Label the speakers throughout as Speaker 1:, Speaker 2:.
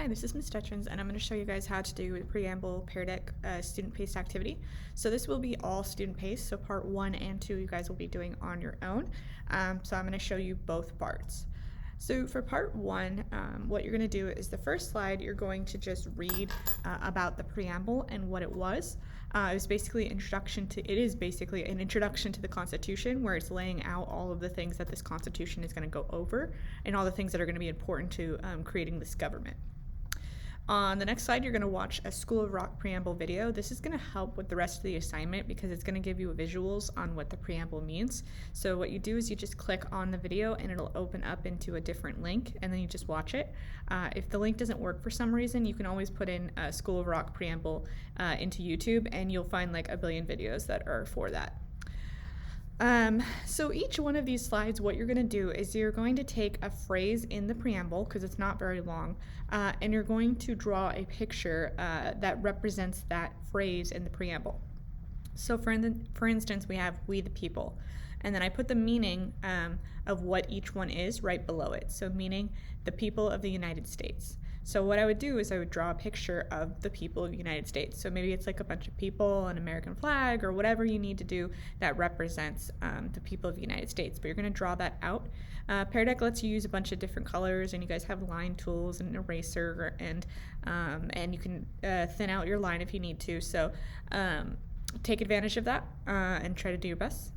Speaker 1: Hi, this is Ms. Dutchins, and I'm going to show you guys how to do the Preamble Pear Deck student-paced activity. So this will be all student-paced, so part 1 and 2 you guys will be doing on your own. So I'm going to show you both parts. So for part 1, what you're going to do is the first slide, you're going to just read about the preamble and what it was. It is basically an introduction to the Constitution, where it's laying out all of the things that this Constitution is going to go over and all the things that are going to be important to creating this government. On the next slide, you're going to watch a School of Rock preamble video. This is going to help with the rest of the assignment because it's going to give you visuals on what the preamble means. So what you do is you just click on the video and it'll open up into a different link, and then you just watch it. If the link doesn't work for some reason, you can always put in a School of Rock preamble into YouTube, and you'll find like a billion videos that are for that. So each one of these slides, what you're going to do is you're going to take a phrase in the preamble, because it's not very long, and you're going to draw a picture that represents that phrase in the preamble. So for instance, we have "we the people," and then I put the meaning of what each one is right below it. So meaning the people of the United States. So what I would do is I would draw a picture of the people of the United States. So maybe it's like a bunch of people, an American flag, or whatever you need to do that represents the people of the United States. But you're going to draw that out. Pear Deck lets you use a bunch of different colors, and you guys have line tools and an eraser, and you can thin out your line if you need to. So take advantage of that and try to do your best.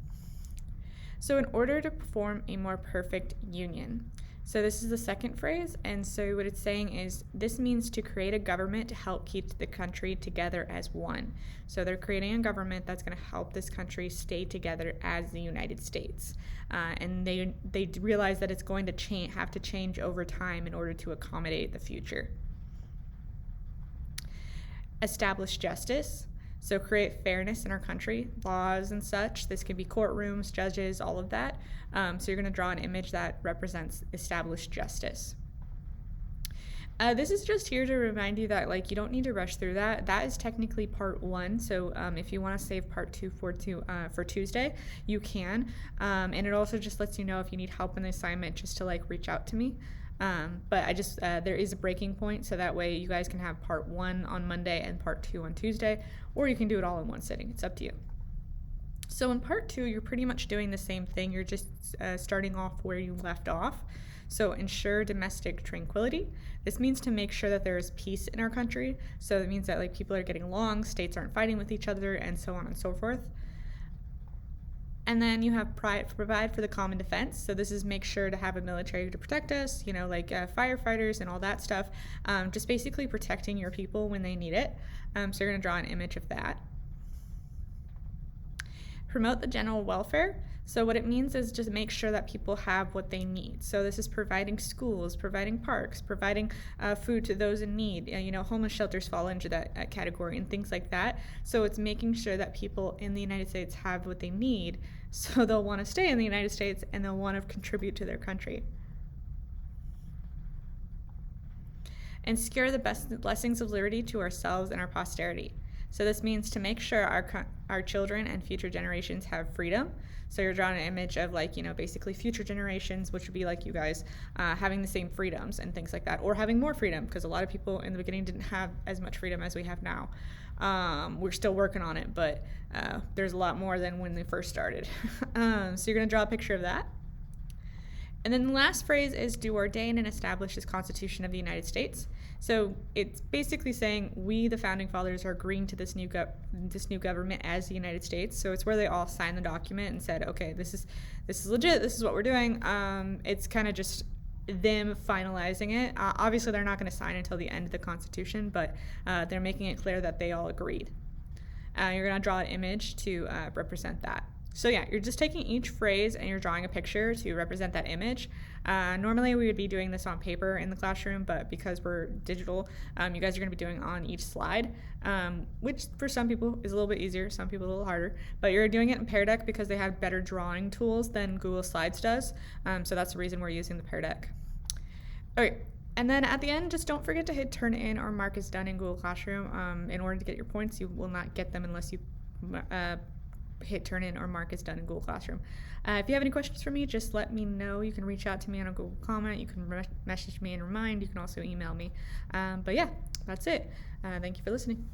Speaker 1: So in order to perform a more perfect union. So this is the second phrase, and so what it's saying is this means to create a government to help keep the country together as one. So they're creating a government that's going to help this country stay together as the United States. And they realize that it's going to have to change over time in order to accommodate the future. Establish justice. So create fairness in our country, laws and such. This could be courtrooms, judges, all of that. So you're going to draw an image that represents established justice. This is just here to remind you that you don't need to rush through that. That is technically part 1. So if you want to save part 2 for Tuesday, you can. And it also just lets you know if you need help in the assignment, just to reach out to me. But there is a breaking point, so that way you guys can have part 1 on Monday and part 2 on Tuesday, or you can do it all in one sitting. It's up to you. So in part 2, you're pretty much doing the same thing. You're just starting off where you left off. So ensure domestic tranquility. This means to make sure that there is peace in our country. So it means that people are getting along, states aren't fighting with each other, and so on and so forth. And then you have provide for the common defense. So this is make sure to have a military to protect us, firefighters and all that stuff. Just basically protecting your people when they need it. So you're going to draw an image of that. Promote the general welfare. So what it means is just make sure that people have what they need. So this is providing schools, providing parks, providing food to those in need. Homeless shelters fall into that category and things like that. So it's making sure that people in the United States have what they need, so they'll want to stay in the United States and they'll want to contribute to their country. And secure the blessings of liberty to ourselves and our posterity. So this means to make sure our children and future generations have freedom. So you're drawing an image of basically future generations, which would be like you guys having the same freedoms and things like that, or having more freedom, because a lot of people in the beginning didn't have as much freedom as we have now. We're still working on it, but there's a lot more than when they first started. So you're going to draw a picture of that. And then the last phrase is to ordain and establish this Constitution of the United States. So it's basically saying we, the Founding Fathers, are agreeing to this new government as the United States. So it's where they all signed the document and said, okay, this is legit, this is what we're doing. It's kind of just them finalizing it. Obviously, they're not going to sign until the end of the Constitution, but they're making it clear that they all agreed. You're going to draw an image to represent that. So yeah, you're just taking each phrase and you're drawing a picture to represent that image. Normally we would be doing this on paper in the classroom, but because we're digital, you guys are going to be doing on each slide, which for some people is a little bit easier, some people a little harder, but you're doing it in Pear Deck because they have better drawing tools than Google Slides does. So that's the reason we're using the Pear Deck. Okay. And then at the end, just don't forget to hit turn in or mark as done in Google Classroom. In order to get your points, you will not get them unless you hit turn in or mark as done in Google Classroom. If you have any questions for me, just let me know. You can reach out to me on a Google comment. You can message me and remind. You can also email me. But yeah, that's it. Thank you for listening.